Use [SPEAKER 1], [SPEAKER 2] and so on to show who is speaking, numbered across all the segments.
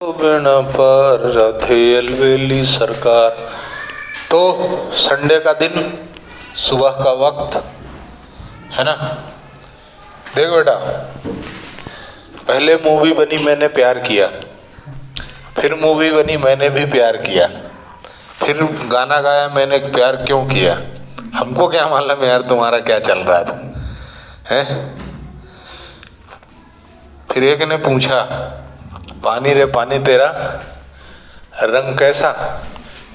[SPEAKER 1] बिन पर रथेलवेली सरकार। तो संडे का दिन, सुबह का वक्त है ना। देख बेटा, पहले मूवी बनी मैंने प्यार किया, फिर मूवी बनी मैंने भी प्यार किया, फिर गाना गाया मैंने प्यार क्यों किया। हमको क्या मालूम यार तुम्हारा क्या चल रहा था है। फिर एक ने पूछा, पानी रे पानी तेरा रंग कैसा।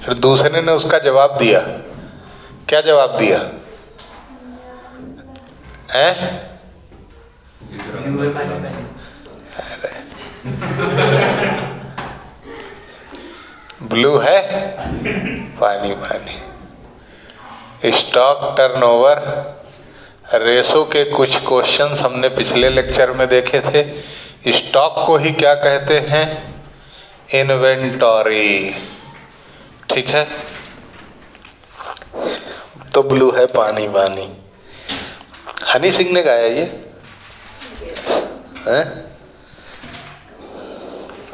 [SPEAKER 1] फिर दूसरे ने उसका जवाब दिया। क्या जवाब दिया है? ब्लू है पानी पानी। स्टॉक टर्नओवर रेशो के कुछ क्वेश्चंस हमने पिछले लेक्चर में देखे थे। स्टॉक को ही क्या कहते हैं? इन्वेंटरी। ठीक है, तो ब्लू है पानी पानी। हनी सिंह ने गाया ये है?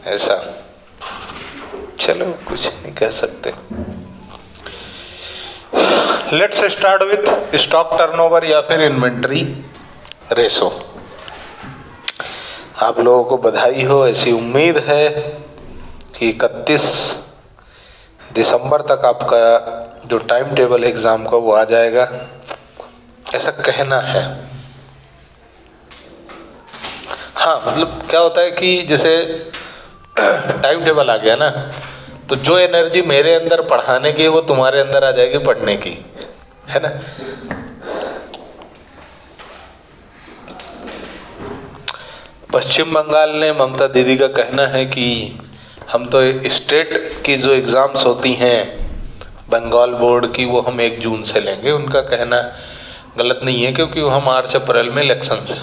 [SPEAKER 1] ऐसा चलो कुछ नहीं कह सकते। Let's start with stock turnover या फिर इन्वेंटरी रेशो। आप लोगों को बधाई हो, ऐसी उम्मीद है कि 31 दिसंबर तक आपका जो टाइम टेबल एग्ज़ाम का वो आ जाएगा, ऐसा कहना है। हाँ मतलब क्या होता है कि जैसे टाइम टेबल आ गया ना, तो जो एनर्जी मेरे अंदर पढ़ाने की है वो तुम्हारे अंदर आ जाएगी पढ़ने की, है ना। पश्चिम बंगाल ने, ममता दीदी का कहना है कि हम तो स्टेट की जो एग्ज़ाम्स होती हैं बंगाल बोर्ड की, वो हम 1 जून से लेंगे। उनका कहना गलत नहीं है, क्योंकि वहाँ मार्च अप्रैल में इलेक्शंस है।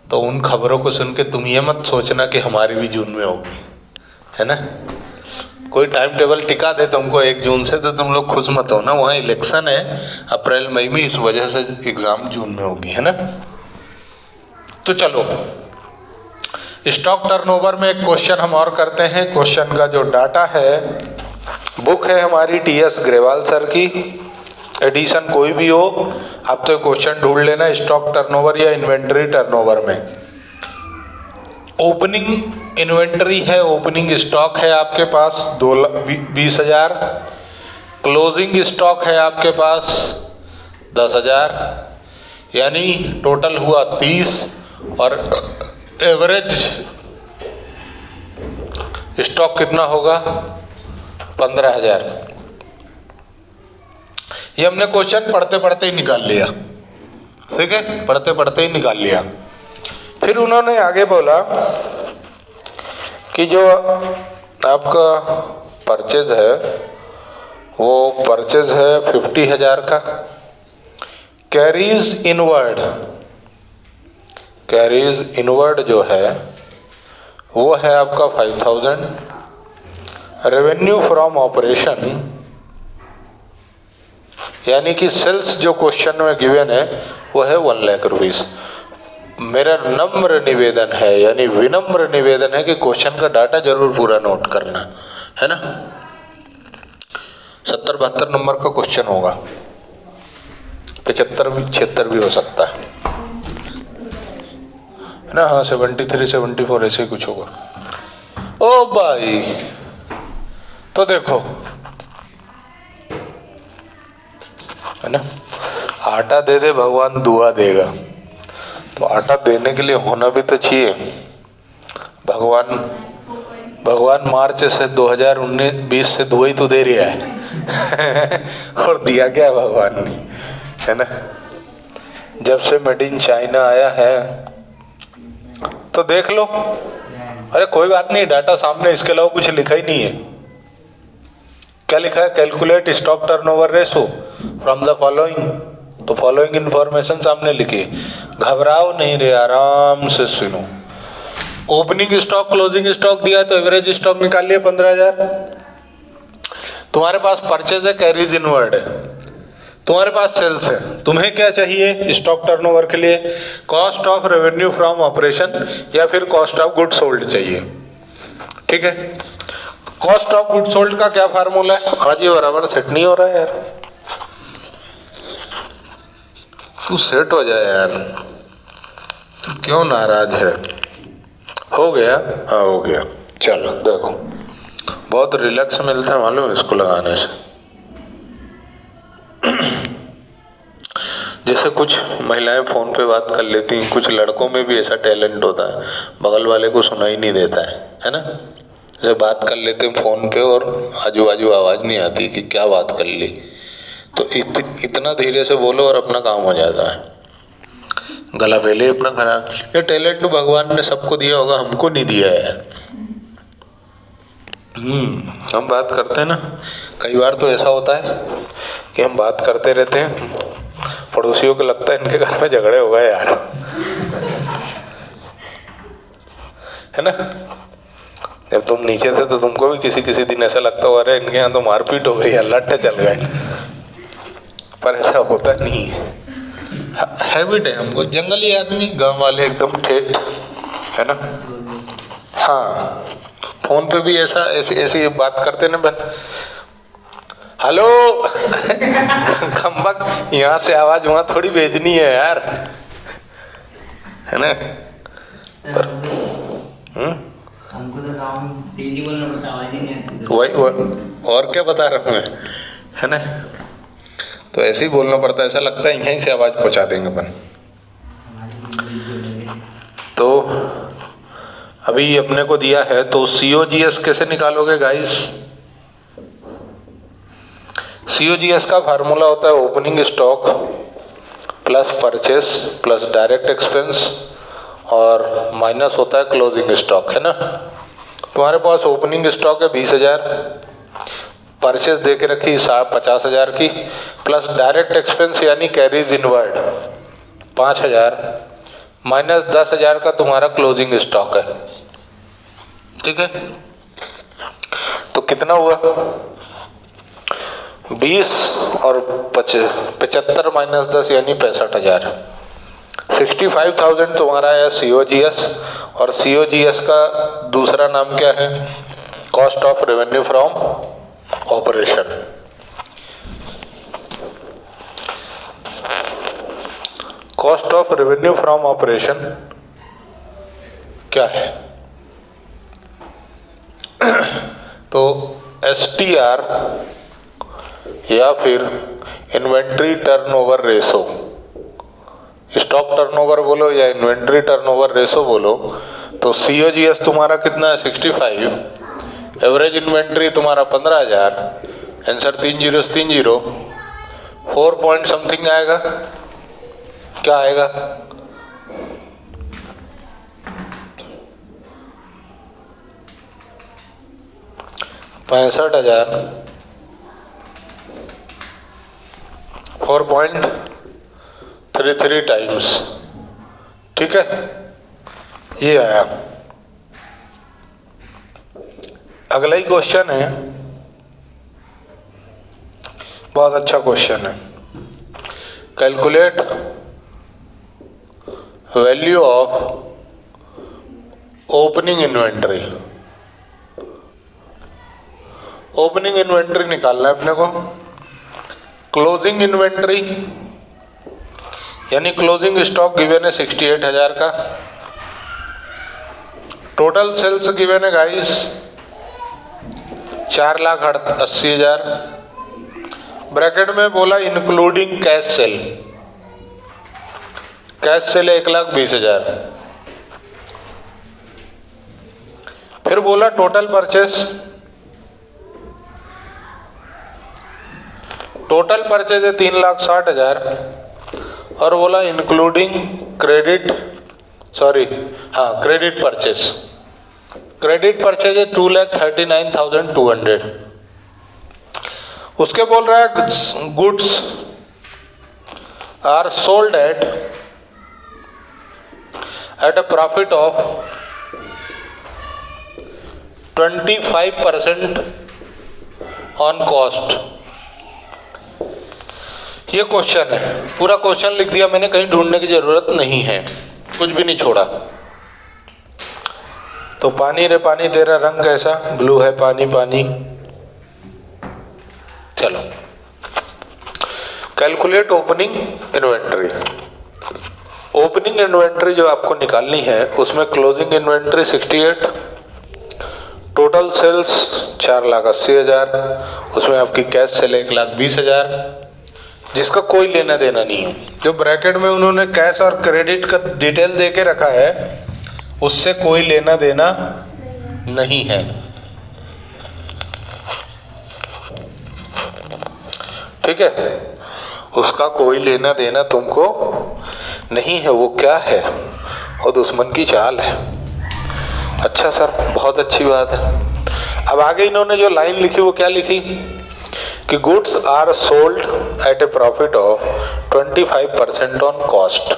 [SPEAKER 1] तो उन खबरों को सुन के तुम ये मत सोचना कि हमारी भी जून में होगी, है ना। कोई टाइम टेबल टिका दे तुमको 1 जून से तो तुम लोग खुश मत हो ना। वहाँ इलेक्शन है अप्रैल मई में, इस वजह से एग्ज़ाम जून में होगी, है ना। तो चलो, स्टॉक टर्नओवर में एक क्वेश्चन हम और करते हैं। क्वेश्चन का जो डाटा है, बुक है हमारी TS ग्रेवाल सर की, एडिशन कोई भी हो, आप तो क्वेश्चन ढूंढ लेना स्टॉक टर्नओवर या इन्वेंटरी टर्नओवर में। ओपनिंग इन्वेंटरी है, ओपनिंग स्टॉक है आपके पास 20,000, क्लोजिंग स्टॉक है आपके पास 10,000, यानी टोटल हुआ 30, और एवरेज स्टॉक कितना होगा? 15,000। ये हमने क्वेश्चन पढ़ते पढ़ते ही निकाल लिया, ठीक है, पढ़ते पढ़ते ही निकाल लिया। फिर उन्होंने आगे बोला कि जो आपका परचेज है वो परचेज है 50,000 का। कैरीज इनवर्ड जो है वो है आपका 5,000। रेवेन्यू फ्रॉम ऑपरेशन यानी कि सेल्स जो क्वेश्चन में गिवन है वो है 1 लाख रुपीस। मेरा नम्र निवेदन है, यानी विनम्र निवेदन है कि क्वेश्चन का डाटा जरूर पूरा नोट करना, है ना। 70-72 नंबर का क्वेश्चन होगा, 75-76 भी हो सकता है ना। हाँ 73-74 ऐसे ही कुछ होगा। ओ भाई, तो देखो है ना, आटा दे दे भगवान दुआ देगा। तो आटा देने के लिए होना भी तो चाहिए। भगवान मार्च से 2019-20 से दुआ ही तो दे रहा है और दिया क्या भगवान ने, है ना। जब से मेड इन चाइना आया है तो देख लो। अरे कोई बात नहीं, डाटा सामने, इसके अलावा कुछ लिखा ही नहीं है। क्या लिखा है? Calculate stock turnover ratio from the following. तो फॉलोइंग इंफॉर्मेशन सामने लिखी। घबराओ नहीं रे, आराम से सुनो। ओपनिंग स्टॉक, क्लोजिंग स्टॉक दिया तो एवरेज स्टॉक निकाल लिया 15,000। तुम्हारे पास परचेज है, कैरीज इनवर्ड है, तुम्हारे पास सेल्स है। तुम्हें क्या चाहिए स्टॉक टर्नओवर के लिए? Cost of revenue from operation या फिर कॉस्ट ऑफ गुड्स सोल्ड चाहिए। ठीक है। कॉस्ट ऑफ गुड सोल्ड का क्या फार्मूला है? आज ये बराबर सेट नहीं हो रहा है यार, तू सेट हो जाए यार, तू क्यों नाराज है? हो गया? हाँ हो गया। चलो देखो, बहुत रिलैक्स मिलता है मालूम इसको लगाने से। जैसे कुछ महिलाएं फोन पे बात कर लेती हैं, कुछ लड़कों में भी ऐसा टैलेंट होता है, बगल वाले को सुनाई नहीं देता है ना? जैसे बात कर लेते हैं फोन पे और आजू बाजू आवाज़ नहीं आती कि क्या बात कर ली, तो इतना धीरे से बोलो और अपना काम हो जाता है। गला पहले अपना खराब। ये टैलेंट तो भगवान ने सबको दिया होगा, हमको नहीं दिया है यार। हम बात करते हैं ना, कई बार तो ऐसा होता है कि हम बात करते रहते हैं, पड़ोसियों को लगता है इनके घर में झगड़े हो गए यार, है ना? जब तुम नीचे थे तो तुमको भी किसी दिन ऐसा लगता हुआ, अरे इनके यहाँ तो मारपीट हो गई, लट्टे चल गए, पर ऐसा होता नहीं है। हैबिट है हमको, जंगली आदमी, गांव वाले एकदम ठेठ, है ना? हाँ, फोन पे भी ऐसी बात करते ना बहन, हेलो खम्बक, यहाँ से आवाज वहां थोड़ी भेजनी है यार, है ना?
[SPEAKER 2] हमको तो काम तेजी बोलना पड़ता, आवाज ही नहीं आती।
[SPEAKER 1] वही और क्या बता रहा हूँ मैं, है ना? तो ऐसे ही बोलना पड़ता है, ऐसा लगता है यहीं से आवाज पहुंचा देंगे अपन। तो अभी अपने को दिया है, तो COGS कैसे निकालोगे गाइस? COGS का फार्मूला होता है opening stock plus purchase plus direct expense और माइनस होता है क्लोजिंग स्टॉक, है ना? तुम्हारे पास ओपनिंग स्टॉक है 20,000, परचेस दे के रखी 50,000 की, प्लस डायरेक्ट एक्सपेंस यानी कैरीज इनवर्ड 5,000, माइनस 10,000 का तुम्हारा क्लोजिंग स्टॉक है, ठीक है? तो कितना हुआ? 20 और 75 माइनस 10 यानी 65,000। 65,000 तुम्हारा है COGS, और COGS का दूसरा नाम क्या है? Cost of revenue from operation. Cost of revenue from operation क्या है? तो STR या फिर inventory turnover ratio, stock turnover बोलो या इन्वेंट्री टर्नओवर रेशो बोलो, तो COGS तुम्हारा कितना है? 65, एवरेज इन्वेंट्री तुम्हारा 15,000, आंसर 3 0 3 0, 4 पॉइंट समथिंग आएगा। क्या आएगा? $65,000 4.33 टाइम्स, ठीक है? ये आया। अगला ही क्वेश्चन है, बहुत अच्छा क्वेश्चन है। Calculate value of opening inventory. Opening inventory निकालना है अपने को। क्लोजिंग इन्वेंट्री यानी क्लोजिंग स्टॉक गिवन है 68,000 का। टोटल सेल्स गिवन है गाइस 4,80,000। ब्रैकेट में बोला including cash cell, cash cell 1,20,000। फिर बोला टोटल परचेस, टोटल परचेज है 3,60,000, और बोला including credit credit purchase. Credit purchase है 2,39,200। उसके बोल रहा है goods are sold at a profit of 25% on cost. ये क्वेश्चन है, पूरा क्वेश्चन लिख दिया मैंने, कहीं ढूंढने की जरूरत नहीं है, कुछ भी नहीं छोड़ा। तो पानी रे पानी तेरा रंग कैसा? ब्लू है पानी पानी। चलो calculate opening inventory. Opening inventory जो आपको निकालनी है उसमें क्लोजिंग इन्वेंटरी 68, टोटल सेल्स 4,80,000, उसमें आपकी कैश सेल 1,20,000 जिसका कोई लेना देना नहीं है। जो ब्रैकेट में उन्होंने कैश और क्रेडिट का डिटेल दे के रखा है उससे कोई लेना देना नहीं है। ठीक है, उसका कोई लेना देना तुमको नहीं है। वो क्या है? वो दुश्मन की चाल है। अच्छा सर, बहुत अच्छी बात है। अब आगे इन्होंने जो लाइन लिखी वो क्या लिखी कि goods are sold at a profit of 25% on cost.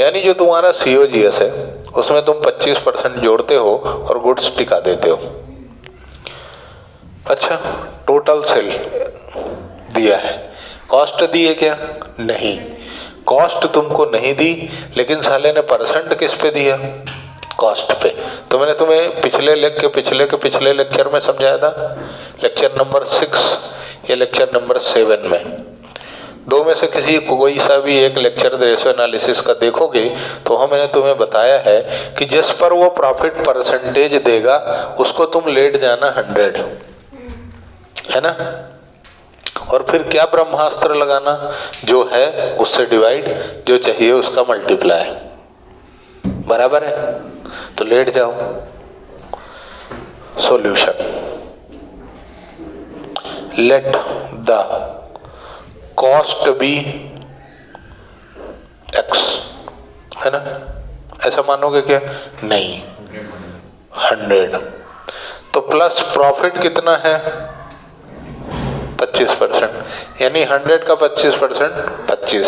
[SPEAKER 1] यानी जो तुम्हारा COGS है उसमें तुम 25% जोड़ते हो और गुड्स टिका देते हो। अच्छा, टोटल सेल दिया है, कॉस्ट दी है क्या? नहीं, कॉस्ट तुमको नहीं दी, लेकिन साले ने परसेंट किस पे दिया? कॉस्ट पे। तो मैंने तुम्हें पिछले लेक्चर में समझाया था, लेक्चर नंबर 6 या लेक्चर नंबर 7 में। दो में से किसी कोई सा भी एक लेक्चर रेशो एनालिसिस का देखोगे तो मैंने तुम्हें बताया है कि जिस पर वो प्रॉफिट परसेंटेज देगा उसको तुम लेट जाना 100, है ना। और फिर क्या ब्रह्मास्त्र लगाना, जो है उससे डिवाइड, जो चाहिए उसका मल्टीप्लाई, बराबर है। तो लेट जाओ। Solution, let the cost be x, है ना। ऐसा मानोगे क्या? नहीं, 100। तो प्लस प्रॉफिट कितना है? 25%, यानी 100 का 25% 25।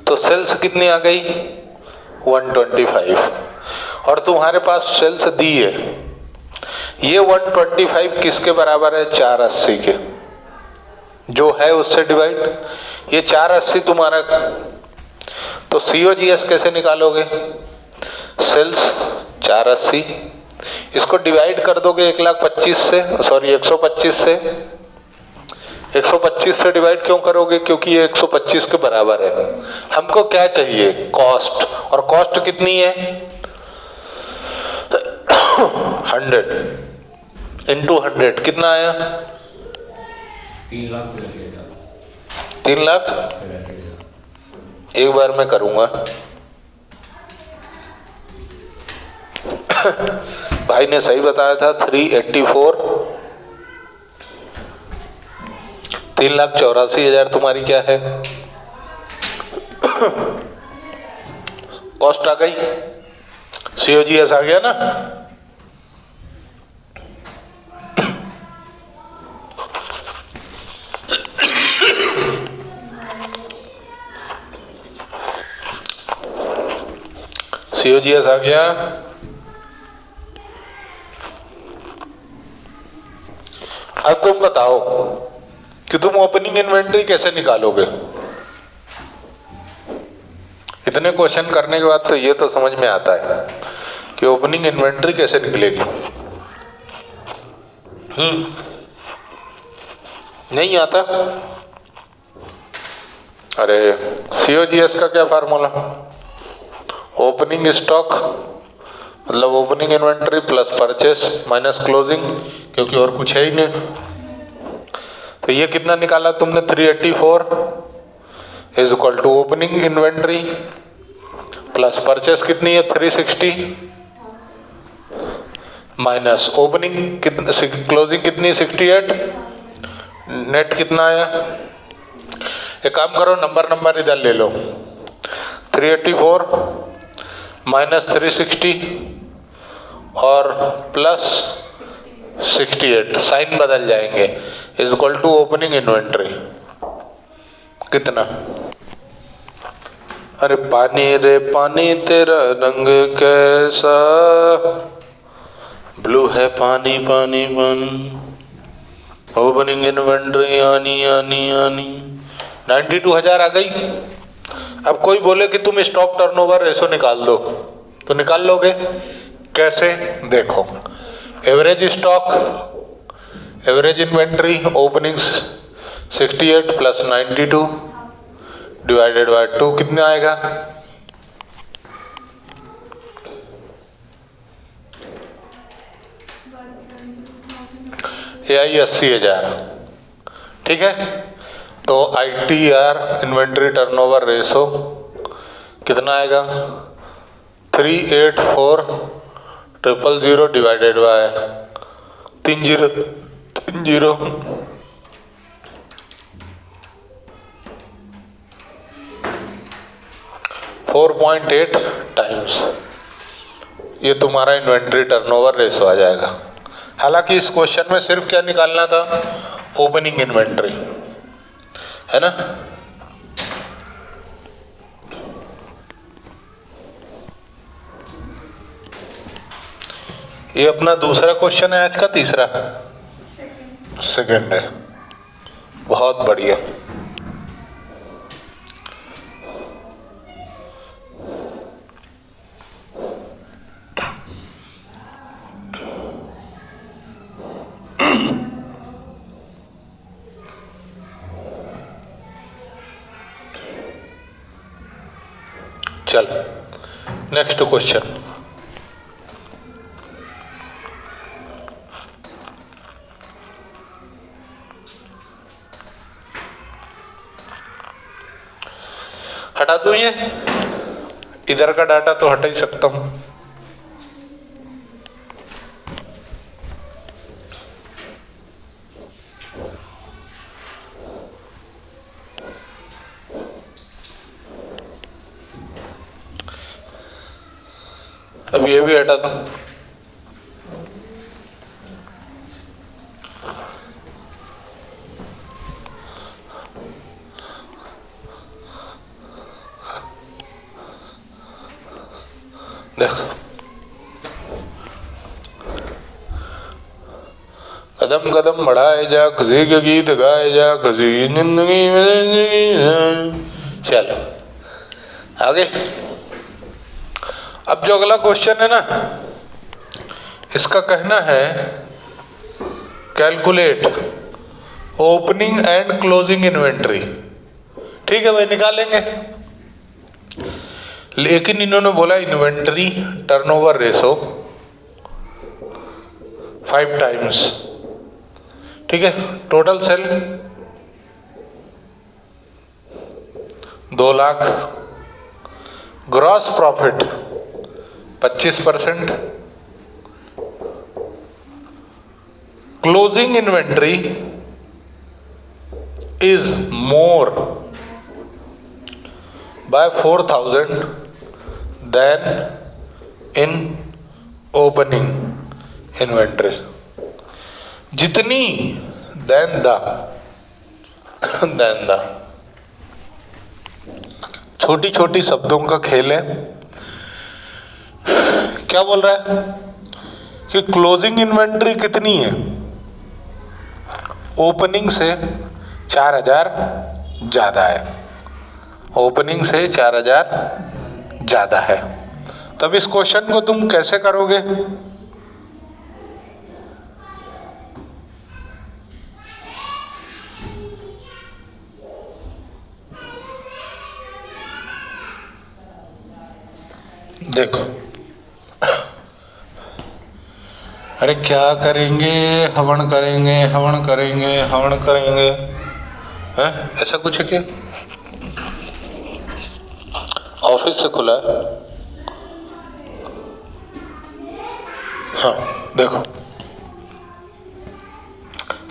[SPEAKER 1] तो सेल्स कितनी आ गई? 125। और तुम्हारे पास सेल्स दी है, ये 125 किसके बराबर है? 480 के, जो है उससे डिवाइड। ये 480 तुम्हारा, तो COGS कैसे निकालोगे? सेल्स 480, इसको डिवाइड कर दोगे 1,25,000 से, सॉरी 125 से। 125 से डिवाइड क्यों करोगे? क्योंकि ये 125 के बराबर है। हमको क्या चाहिए? कॉस्ट। और कॉस्ट कितनी है? 100 इंटू 100 कितना आया? 3 लाख। एक बार मैं करूंगा। भाई ने सही बताया था, 384, 3,84,000 तुम्हारी क्या है? कॉस्ट आ गई, COGS आ गया ना। COGS आ गया। अब तुम बताओ कि तुम ओपनिंग इन्वेंटरी कैसे निकालोगे? इतने क्वेश्चन करने के बाद तो ये तो समझ में आता है कि ओपनिंग इन्वेंटरी कैसे निकलेगी। नहीं आता? अरे COGS का क्या फार्मूला? ओपनिंग स्टॉक मतलब opening inventory plus purchase minus closing, क्योंकि और कुछ है ही नहीं। तो ये कितना निकाला तुमने? 384 is equal to opening inventory plus purchase कितनी है? 360 माइनस ओपनिंग क्लोजिंग कितनी? 68। नेट कितना आया? एक काम करो, नंबर इधर ले लो। 384 माइनस 360 और प्लस 68, साइन बदल जाएंगे, is equal to opening inventory कितना? अरे पानी रे पानी तेरा रंग कैसा, ब्लू है पानी पानी पानी। ओपनिंग इन्वेंटरी आनी आनी आनी 92,000 आ गई। अब कोई बोले कि तुम स्टॉक टर्नओवर रेशो निकाल दो, तो निकाल लोगे कैसे? देखो, average stock, average inventory opening 68 plus 92 divided by 2 कितना आएगा? ये आई 80,000। ठीक है, तो ITR इन्वेंट्री टर्नओवर रेशो कितना आएगा? 384,000 डिवाइडेड बाय 30 4.8 टाइम्स ये तुम्हारा इन्वेंट्री टर्नओवर रेशो आ जाएगा। हालांकि इस क्वेश्चन में सिर्फ क्या निकालना था? ओपनिंग इन्वेंट्री, है ना। ये अपना दूसरा क्वेश्चन है आज का, तीसरा सेकंड है। बहुत बढ़िया। चल नेक्स्ट क्वेश्चन। हटा दूं ये? इधर का डाटा तो हटा ही सकता हूं। अब ये भी हटा दूं। देखो, कदम कदम बढ़ाए जा, खुशी के गीत गाए जा, खुशी जिंदगी में। चलो आगे। अब जो अगला क्वेश्चन है ना, इसका कहना है calculate opening and closing inventory. ठीक है भाई, निकालेंगे, लेकिन इन्होंने बोला इन्वेंट्री टर्नओवर रेशो 5 टाइम्स। ठीक है, total sale 2 lakh, gross profit 25%, closing inventory is more by 4,000 then in opening inventory. जितनी देन द छोटी छोटी शब्दों का खेल है। क्या बोल रहा है कि क्लोजिंग इन्वेंट्री कितनी है? ओपनिंग से 4,000 ज्यादा है, ओपनिंग से 4,000 ज्यादा है। तब इस क्वेश्चन को तुम कैसे करोगे? देखो, अरे क्या करेंगे? हवन करेंगे, हवन करेंगे, हवन करेंगे, हैं? ऐसा कुछ है क्या? ऑफिस से खुला है। हाँ देखो,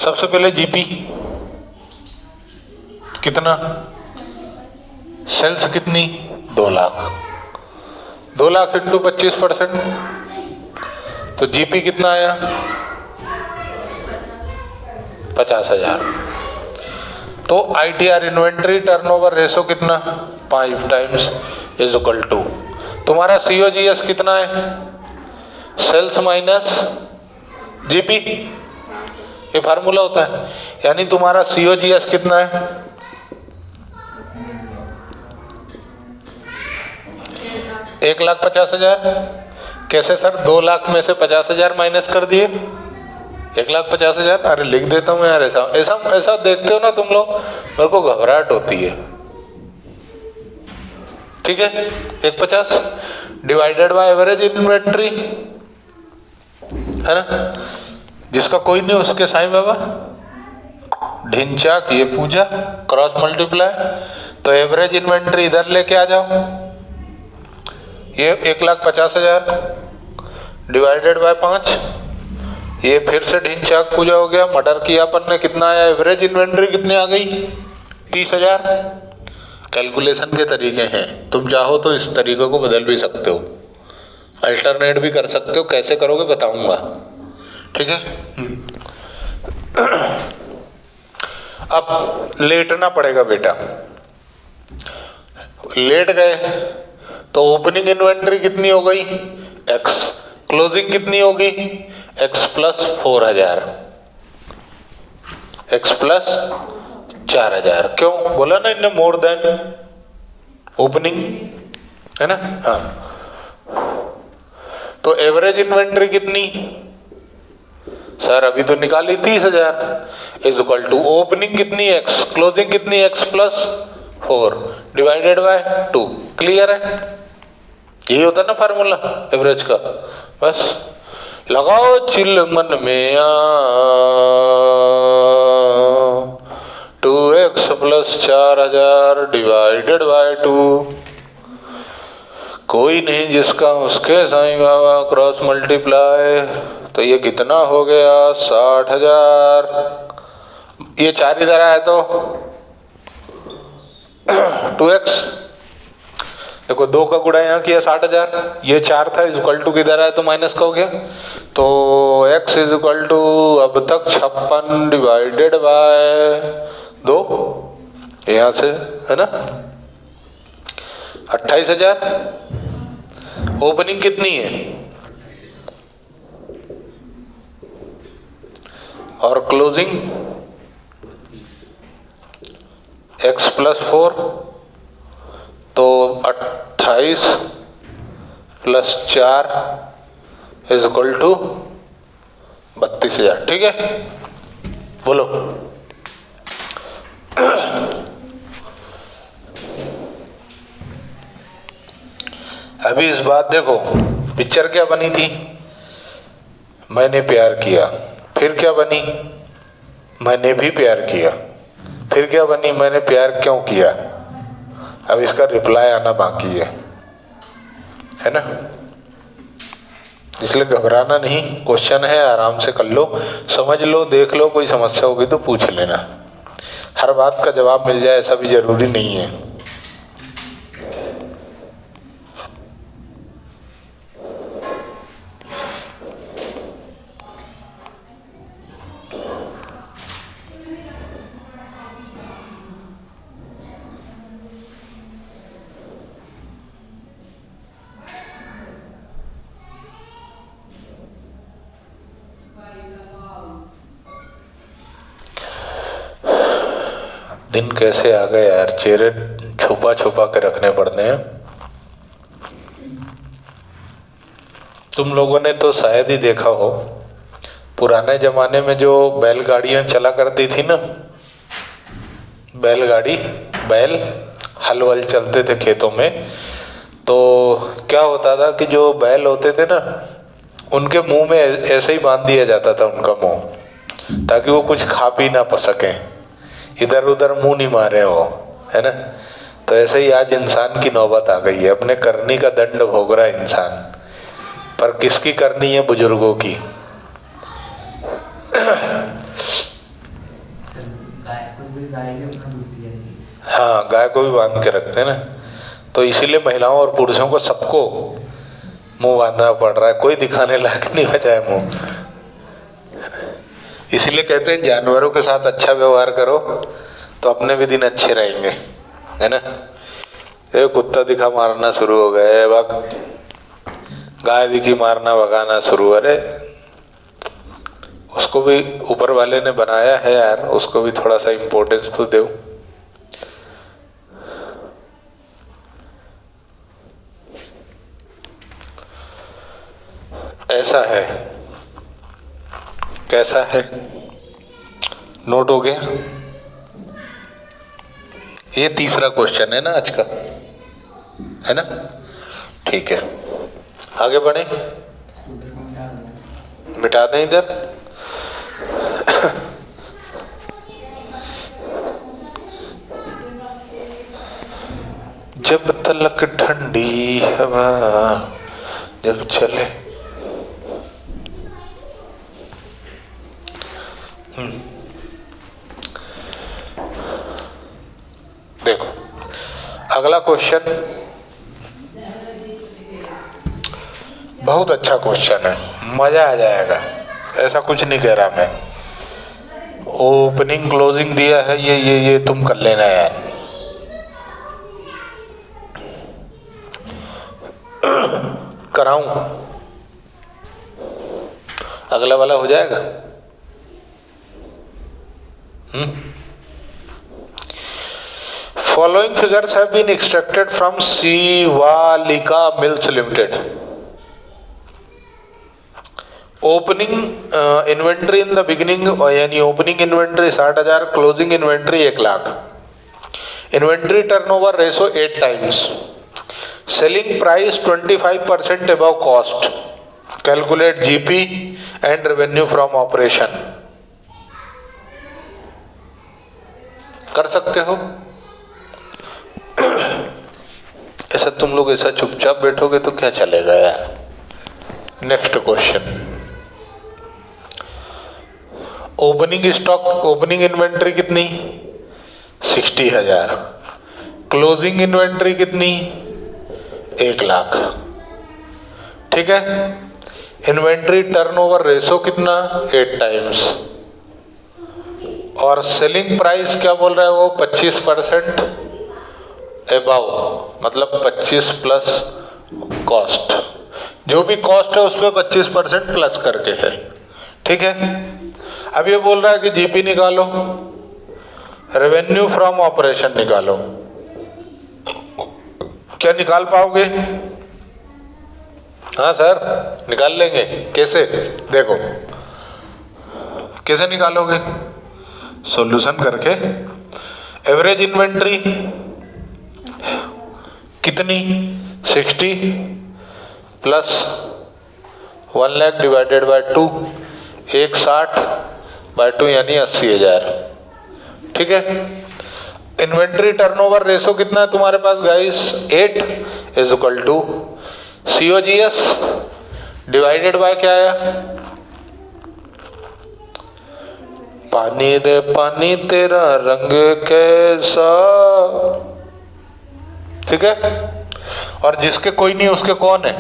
[SPEAKER 1] सबसे पहले जीपी कितना, सेल्स कितनी? 2 लाख। 2 लाख इंटू 25%, तो जीपी कितना आया? 50,000। तो ITR इन्वेंट्री टर्नओवर रेशो कितना? 5 टाइम्स इज इक्वल टू, तुम्हारा COGS कितना है? सेल्स माइनस जीपी, ये फार्मूला होता है। यानी तुम्हारा COGS कितना है? 1,50,000। कैसे सर? 2 लाख में से 50,000 माइनस कर दिए, 1,50,000। अरे लिख देता हूँ यार, ऐसा ऐसा ऐसा देखते हो ना तुम लोग, मेरे को घबराहट होती है। ठीक है, 150 डिवाइडेड बाय एवरेज इन्वेंट्री, है ना, जिसका कोई नहीं उसके साईं बाबा ढिंचाक, ये पूजा, क्रॉस मल्टीप्लाई। तो एवरेज इन्वेंट्री इधर लेके आ जाओ, ये 1,50,000 डिवाइडेड बाय 5, ये फिर से ढिंचाक पूजा हो गया। मर्डर किया अपन ने, कितना आया? एवरेज इन्वेंट्री कितनी आ गई? 30,000। कैलकुलेशन के तरीके हैं, तुम चाहो तो इस तरीके को बदल भी सकते हो, अल्टरनेट भी कर सकते हो। कैसे करोगे बताऊंगा, ठीक है। अब लेटना पड़ेगा बेटा, लेट गए तो ओपनिंग इन्वेंट्री कितनी हो गई? x, क्लोजिंग कितनी होगी? x plus 4,000, x plus 4,000। क्यों बोला ना इनने? मोर देन ओपनिंग, है ना। हाँ, तो एवरेज इन्वेंट्री कितनी सर? अभी तो निकाली 30,000 इज इक्वल टू ओपनिंग कितनी? x, क्लोजिंग कितनी? x plus 4 divided by 2। Clear है? यही होता है ना फार्मूला एवरेज का। बस लगाओ चिल मन में 2x प्लस 4,000 डिवाइडेड बाय 2। कोई नहीं जिसका उसके साईं बाबा, क्रॉस मल्टीप्लाई। तो ये कितना हो गया? 60,000। ये 4 इधर आया तो 2x, देखो 2 का गुणा यहाँ किया 60,000, ये 4 था, इज इक्वल टू किधर आया तो माइनस का हो गया। तो x इज इक्वल टू अब तक 56 डिवाइडेड बाय 2, यहाँ से, है ना, 28,000। ओपनिंग कितनी है और क्लोजिंग? x प्लस 4, तो 28 प्लस 4 इज इक्वल टू 32,000। ठीक है, बोलो। अभी इस बात देखो, पिक्चर क्या बनी थी? मैंने प्यार किया। फिर क्या बनी? मैंने भी प्यार किया। फिर क्या बनी? मैंने प्यार क्यों किया? अब इसका रिप्लाई आना बाकी है ना। इसलिए घबराना नहीं, क्वेश्चन है, आराम से कर लो, समझ लो, देख लो, कोई समस्या होगी तो पूछ लेना। हर बात का जवाब मिल जाए ऐसा भी जरूरी नहीं है। दिन कैसे आ गए यार, चेहरे छुपा छुपा के रखने पड़ते हैं। तुम लोगों ने तो शायद ही देखा हो, पुराने जमाने में जो बैलगाड़ियां चला करती थी ना, बैलगाड़ी, बैल हल वल चलते थे खेतों में, तो क्या होता था कि जो बैल होते थे ना, उनके मुंह में ऐसे ही बांध दिया जाता था उनका मुंह, ताकि वो कुछ खा पी ना सकें, इधर उधर मुंह नहीं मारे हो, है ना। तो ऐसे ही आज इंसान की नौबत आ गई है, अपने करनी का दंड भोग रहा है इंसान। पर किसकी करनी है? बुजुर्गों की। हाँ, गाय को भी बांध के रखते हैं ना। तो इसीलिए महिलाओं और पुरुषों को सबको मुंह बांधना पड़ रहा है, कोई दिखाने लायक नहीं बचा है मुंह। इसीलिए कहते हैं जानवरों के साथ अच्छा व्यवहार करो तो अपने भी दिन अच्छे रहेंगे, है ना। ये कुत्ता दिखा मारना शुरू हो गए, गाय दिखी मारना भगाना शुरू। अरे उसको भी ऊपर वाले ने बनाया है यार, उसको भी थोड़ा सा इम्पोर्टेंस तो दो। ऐसा है, कैसा है, नोट हो गया? ये तीसरा क्वेश्चन है ना आज का, है ना? ठीक है, आगे बढ़े, मिटा दें इधर। जब तलक ठंडी हवा जब चले। देखो अगला क्वेश्चन बहुत अच्छा क्वेश्चन है, मजा आ जाएगा, ऐसा कुछ नहीं कह रहा मैं। ओपनिंग क्लोजिंग दिया है, ये तुम कर लेना यार। कराऊं? अगला वाला हो जाएगा। Following figures have been extracted from Shivalika Mills Limited. Opening inventory in the beginning, यानी opening inventory 60,000, closing inventory 1 lakh, inventory turnover ratio 8 times, selling price 25% above cost, calculate GP and revenue from operation. कर सकते हो ऐसा? तुम लोग ऐसा चुपचाप बैठोगे तो क्या चलेगा यार। Next question, opening stock, opening inventory कितनी? 60,000, क्लोजिंग इन्वेंट्री कितनी? 1 लाख, ठीक है। इन्वेंट्री टर्नओवर रेशो कितना? 8 टाइम्स, और सेलिंग प्राइस क्या बोल रहा है वो? 25% अबव, मतलब 25 प्लस कॉस्ट, जो भी कॉस्ट है उस पर 25% प्लस करके है, ठीक है। अब ये बोल रहा है कि जीपी निकालो, रेवेन्यू फ्रॉम ऑपरेशन निकालो। क्या निकाल पाओगे? हाँ सर निकाल लेंगे। कैसे? देखो कैसे निकालोगे, सॉल्यूशन करके। एवरेज इन्वेंट्री कितनी? 60 plus 1 lakh divided by 2, 160 by 2 यानी 80,000, ठीक है। इन्वेंट्री टर्नओवर रेशो कितना है तुम्हारे पास guys? 8 is equal to COGS divided by क्या आया? पानी रे पानी तेरा रंग कैसा, ठीक है। और जिसके कोई नहीं उसके कौन है?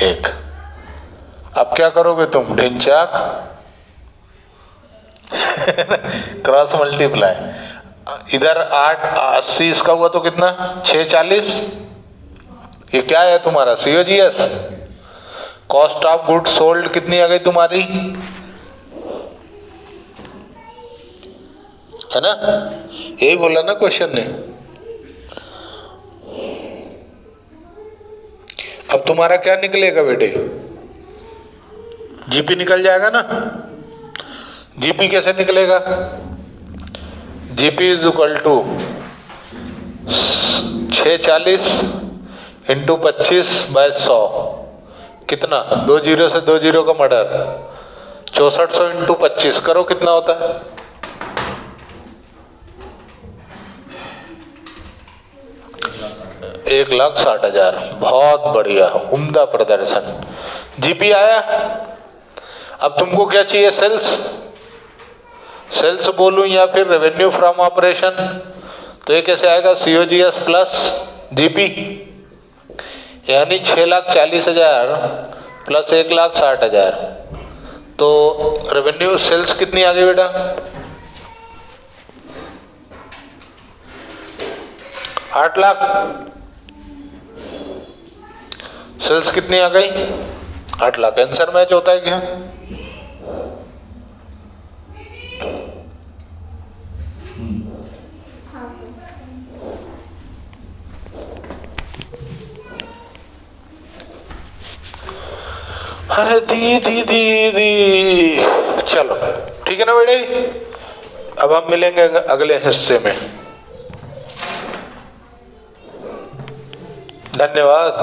[SPEAKER 1] एक। अब क्या करोगे तुम? Dhinchaak cross multiply. इधर 8 80 इसका हुआ तो कितना? 640। ये क्या है तुम्हारा? COGS, cost of good sold कितनी आ गई तुम्हारी? है ना? यही बोला ना क्वेश्चन ने। अब तुम्हारा क्या निकलेगा बेटे? जीपी निकल जाएगा ना। जीपी कैसे निकलेगा? GP is equal to 640 into 25 by 100, कितना? 2 जीरो से 2 जीरो का मर्डर, 6400 इंटू 25 करो कितना होता है? 1,60,000। बहुत बढ़िया, उम्दा प्रदर्शन। जीपी आया। अब तुमको क्या चाहिए? सेल्स। सेल्स बोलूं या फिर रेवेन्यू फ्रॉम ऑपरेशन? तो ये कैसे आएगा? COGS प्लस जीपी, यानी 6,40,000 प्लस 1,60,000। तो रेवेन्यू सेल्स कितनी आ गई बेटा? 8 लाख। सेल्स कितनी आ गई? 8 लाख। आंसर मैच होता है क्या? अरे दीदी दीदी, चलो ठीक है ना बेटे, अब हम मिलेंगे अगले हिस्से में। धन्यवाद।